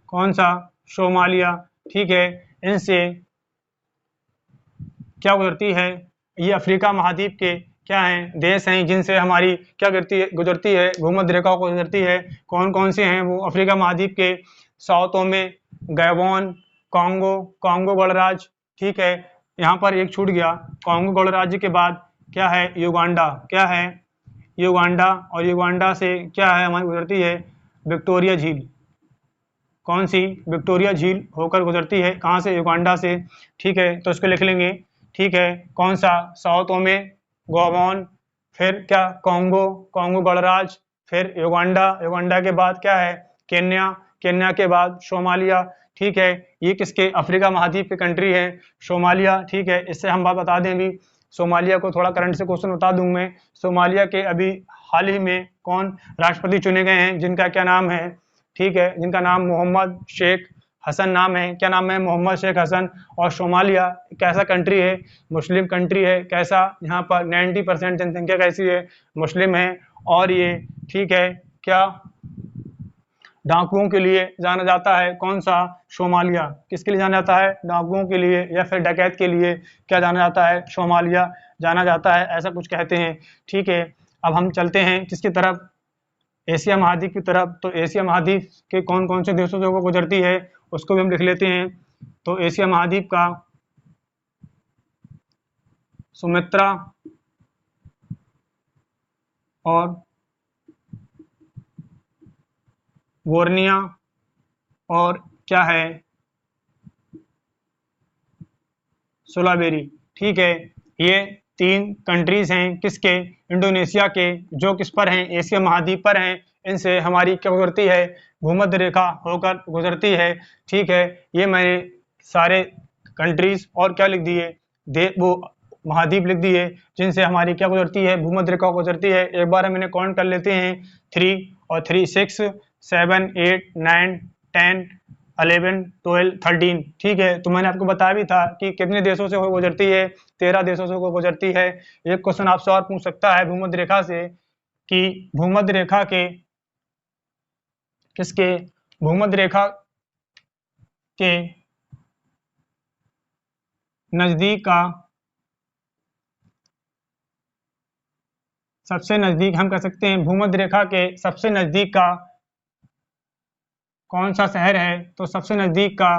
कौन सा? सोमालिया। ठीक है, इनसे क्या गुजरती है? ये अफ्रीका महाद्वीप के क्या हैं? देश हैं जिनसे हमारी क्या गुजरती है? भूमध्य रेखा को गुजरती है। कौन कौन से हैं वो? अफ्रीका महाद्वीप के साओ तोमे, गैबोन, कांगो, कांगो गणराज्य। ठीक है, यहाँ पर एक छूट गया। कांगो गणराज्य के बाद क्या है? युगांडा। क्या है? युगांडा। और युगांडा से क्या है हमारी गुजरती है? विक्टोरिया झील। कौन सी? विक्टोरिया झील होकर गुजरती है। कहाँ से? युगांडा से। ठीक है, तो इसको लिख लेंगे। ठीक है, कौन सा? साओ तोमे, गैबोन, फिर क्या? कांगो, कांगो गणराज्य, फिर युगांडा, युगांडा के बाद क्या है? केन्या, केन्या के बाद सोमालिया। ठीक है, ये किसके? अफ्रीका महाद्वीप के कंट्री है सोमालिया। ठीक है, इससे हम बात बता दें भी, सोमालिया को थोड़ा करंट से क्वेश्चन बता दूं मैं। सोमालिया के अभी हाल ही में कौन राष्ट्रपति चुने गए हैं जिनका क्या नाम है? ठीक है, जिनका नाम मोहम्मद शेख हसन नाम है। क्या नाम है? मोहम्मद शेख हसन। और सोमालिया कैसा कंट्री है? मुस्लिम कंट्री है। कैसा? यहाँ पर 90% जनसंख्या कैसी है? मुस्लिम है। और ये ठीक है क्या? डाकुओं के लिए जाना जाता है। कौन सा? सोमालिया। किसके लिए जाना जाता है? डाकुओं के लिए या फिर डकैत के लिए क्या जाना जाता है? सोमालिया जाना जाता है, ऐसा कुछ कहते हैं। ठीक है, अब हम चलते हैं किसकी तरफ? एशिया महाद्वीप की तरफ। तो एशिया महाद्वीप के कौन कौन से देशों से होकर गुजरती है उसको भी हम लिख लेते हैं। तो एशिया महाद्वीप का सुमात्रा और बोर्निया और क्या है? सुलावेरी। ठीक है, ये 3 कंट्रीज हैं किसके? इंडोनेशिया के, जो किस पर हैं? एशिया महाद्वीप पर हैं। इनसे हमारी क्या गुजरती है? भूमध्य रेखा होकर गुजरती है। ठीक है, ये मैंने सारे कंट्रीज और क्या लिख दिए? वो महाद्वीप लिख दिए जिनसे हमारी क्या गुजरती है? भूमध्य रेखा गुजरती है। एक बार हम इन्हें काउंट कर लेते हैं। 3 और 3 6 7 8 9 10 11 12 13। ठीक है, तो मैंने आपको बताया भी था कि कितने देशों से हो गुजरती है? 13 देशों से हो गुजरती है। एक क्वेश्चन आपसे और पूछ सकता है भूमध्य रेखा से कि भूमध्य रेखा के किसके? भूमध्य रेखा के नजदीक का सबसे नजदीक, हम कह सकते हैं भूमध्य रेखा के सबसे नजदीक का कौन सा शहर है? तो सबसे नजदीक का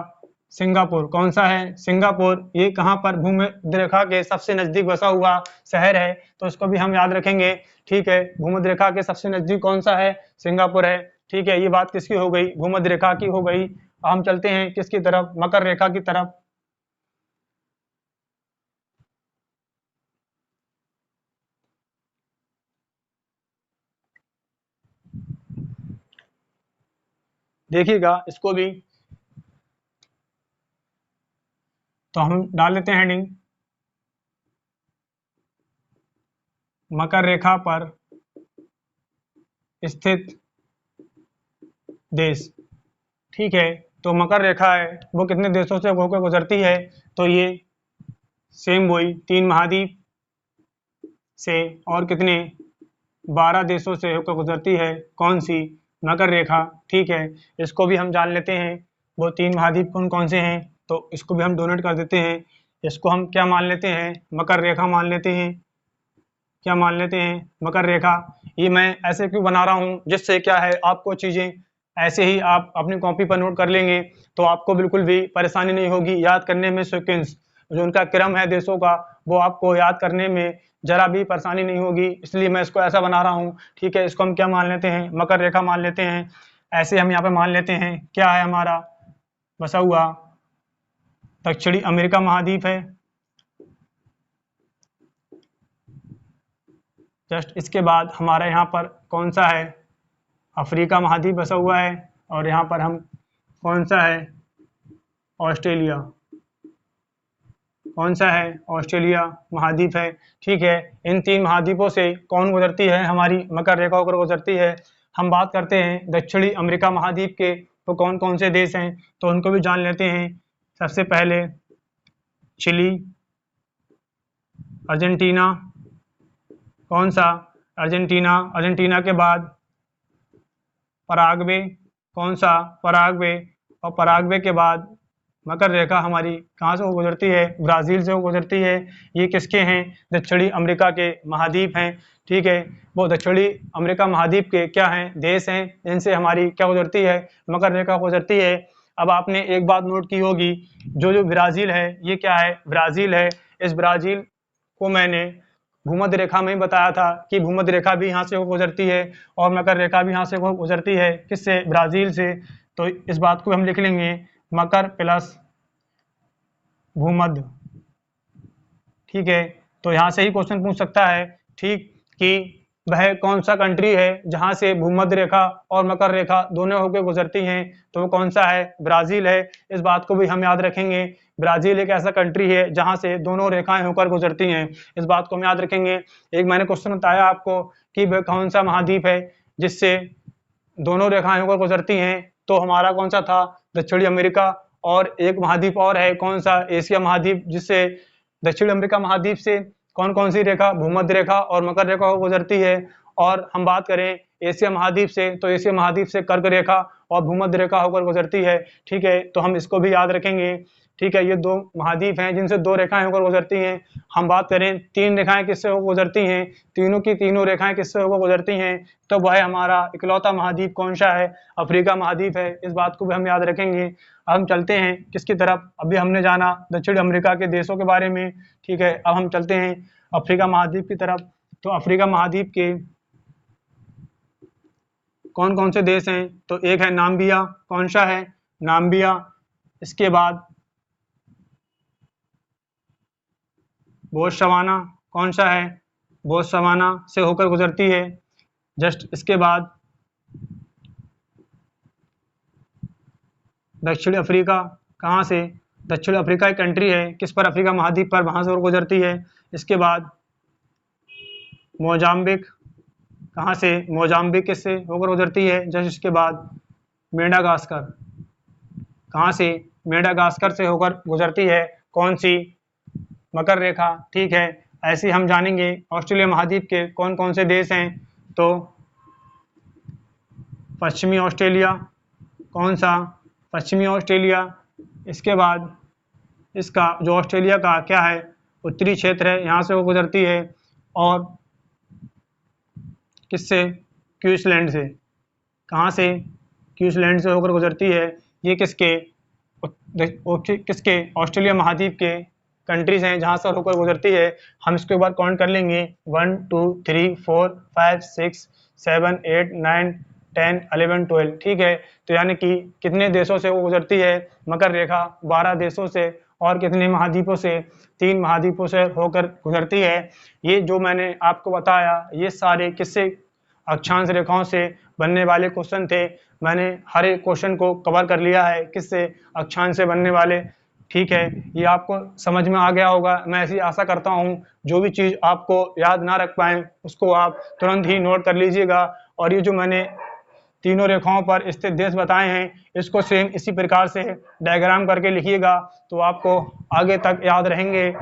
सिंगापुर। कौन सा है? सिंगापुर। ये कहाँ पर? भूमध्य रेखा के सबसे नजदीक बसा हुआ शहर है, तो इसको भी हम याद रखेंगे। ठीक है, भूमध्य रेखा के सबसे नजदीक कौन सा है? सिंगापुर है। ठीक है, ये बात किसकी हो गई? भूमध्य रेखा की हो गई। हम चलते हैं किसकी तरफ? मकर रेखा की तरफ। देखिएगा इसको भी। तो हम डाल लेते हैं हेडिंग, मकर रेखा पर स्थित देश। ठीक है, तो मकर रेखा है वो कितने देशों से होकर गुजरती है, तो ये सेम वही 3 महाद्वीप से और कितने 12 देशों से होकर गुजरती है। कौन सी? मकर रेखा। ठीक है, इसको भी हम जान लेते हैं वो 3 महाद्वीप कौन कौन से हैं, तो इसको भी हम डोनेट कर देते हैं। इसको हम क्या मान लेते हैं? मकर रेखा मान लेते हैं। क्या मान लेते हैं? मकर रेखा। ये मैं ऐसे क्यों बना रहा हूँ, जिससे क्या है आपको चीज़ें ऐसे ही आप अपनी कॉपी पर नोट कर लेंगे तो आपको बिल्कुल भी परेशानी नहीं होगी याद करने में। सीक्वेंस जो उनका क्रम है देशों का, वो आपको याद करने में जरा भी परेशानी नहीं होगी, इसलिए मैं इसको ऐसा बना रहा हूँ। ठीक है, इसको हम क्या मान लेते हैं? मकर रेखा मान लेते हैं। ऐसे हम यहाँ पे मान लेते हैं क्या है हमारा बसा हुआ दक्षिणी अमेरिका महाद्वीप है। जस्ट इसके बाद हमारा यहाँ पर कौन सा है? अफ्रीका महाद्वीप बसा हुआ है। और यहाँ पर हम कौन सा है? ऑस्ट्रेलिया। कौन सा है? ऑस्ट्रेलिया महाद्वीप है। ठीक है, इन 3 महाद्वीपों से कौन गुजरती है? हमारी मकर रेखा होकर गुजरती है। हम बात करते हैं दक्षिणी अमेरिका महाद्वीप के, तो कौन कौन से देश हैं, तो उनको भी जान लेते हैं। सबसे पहले चिली, अर्जेंटीना। कौन सा? अर्जेंटीना। अर्जेंटीना के बाद पराग्वे। कौन सा? पराग्वे। और पराग्वे के बाद मकर रेखा हमारी कहाँ से गुजरती है? ब्राज़ील से गुजरती है। ये किसके हैं? दक्षिणी अमेरिका के महाद्वीप हैं। ठीक है, वो दक्षिणी अमेरिका महाद्वीप के क्या हैं? देश हैं, इनसे हमारी क्या गुजरती है? मकर रेखा गुजरती है। अब आपने एक बात नोट की होगी, जो ब्राज़ील है, ये क्या है? ब्राज़ील है। इस ब्राज़ील को मैंने भूमध्य रेखा में ही बताया था कि भूमध्य रेखा भी यहाँ से गुजरती है और मकर रेखा भी यहाँ से गुजरती है। किससे? ब्राज़ील से। तो इस बात को हम लिख लेंगे, मकर प्लस भूमध्य। ठीक है, तो यहाँ से ही क्वेश्चन पूछ सकता है, ठीक, कि वह कौन सा कंट्री है जहाँ से भूमध्य रेखा और मकर रेखा दोनों होकर गुजरती हैं, तो वो कौन सा है? ब्राज़ील है। इस बात को भी हम याद रखेंगे, ब्राज़ील एक ऐसा कंट्री है जहाँ से दोनों रेखाएं होकर गुजरती हैं। इस बात को हम याद रखेंगे। एक मैंने क्वेश्चन बताया आपको कि वह कौन सा महाद्वीप है जिससे दोनों रेखाएं होकर गुजरती हैं, तो हमारा कौन सा था? दक्षिणी अमेरिका। और एक महाद्वीप और है, कौन सा? एशिया महाद्वीप, जिससे दक्षिण अमेरिका महाद्वीप से कौन कौन सी रेखा? भूमध्य रेखा और मकर रेखा गुजरती है। और हम बात करें एशिया महाद्वीप से, तो एशिया महाद्वीप से कर्क रेखा और भूमध्य रेखा होकर गुजरती है। ठीक है, तो हम इसको भी याद रखेंगे। ठीक है, ये 2 महाद्वीप हैं जिनसे 2 रेखाएं होकर गुजरती हैं। हम बात करें 3 रेखाएं किससे होकर गुजरती हैं, तीनों की तीनों रेखाएं किससे होकर गुजरती हैं, तो वह हमारा इकलौता महाद्वीप कौन सा है? अफ्रीका महाद्वीप है। इस बात को भी हम याद रखेंगे। अब हम चलते हैं किसकी तरफ? अभी हमने जाना दक्षिण अमेरिका के देशों के बारे में। ठीक है, अब हम चलते हैं अफ्रीका महाद्वीप की तरफ। तो अफ्रीका महाद्वीप के कौन कौन से देश हैं, तो एक है नाम्बिया। कौन सा है? नाम्बिया। इसके बाद बोत्सवाना। कौन सा है? बोत्सवाना से होकर गुजरती है। जस्ट इसके बाद दक्षिण अफ्रीका। कहाँ से? दक्षिण अफ्रीका एक कंट्री है, किस पर? अफ्रीका महाद्वीप पर, वहाँ से होकर गुजरती है। इसके बाद मोजाम्बिक। कहाँ से? मोजाम्बिक किससे होकर गुजरती है। जस्ट इसके बाद मेडागास्कर। कहाँ से? मेडागास्कर से होकर गुजरती है। कौन सी? मकर रेखा। ठीक है, ऐसे हम जानेंगे ऑस्ट्रेलिया महाद्वीप के कौन कौन से देश हैं, तो पश्चिमी ऑस्ट्रेलिया। कौन सा? पश्चिमी ऑस्ट्रेलिया। इसके बाद इसका जो ऑस्ट्रेलिया का क्या है? उत्तरी क्षेत्र है, यहाँ से वो गुजरती है। और किससे? क्वींसलैंड से। कहाँ से? क्वींसलैंड से होकर गुजरती है। ये किसके? किसके? ऑस्ट्रेलिया महाद्वीप के कंट्रीज हैं जहाँ से होकर गुजरती है। हम इसको एक बार काउंट कर लेंगे, 1 2 3 4 5 6 7 8 9 10 11 12। ठीक है, तो यानी कि कितने देशों से वो गुजरती है मकर रेखा? 12 देशों से। और कितने महाद्वीपों से? 3 महाद्वीपों से होकर गुजरती है। ये जो मैंने आपको बताया, ये सारे किससे? अक्षांश रेखाओं से बनने वाले क्वेश्चन थे, मैंने हर एक क्वेश्चन को कवर कर लिया है, किससे, अक्षांश से बनने वाले। ठीक है, ये आपको समझ में आ गया होगा। मैं ऐसी आशा करता हूँ जो भी चीज़ आपको याद ना रख पाएँ उसको आप तुरंत ही नोट कर लीजिएगा। और ये जो मैंने तीनों रेखाओं पर स्थित देश बताए हैं, इसको सेम इसी प्रकार से डायग्राम करके लिखिएगा, तो आपको आगे तक याद रहेंगे।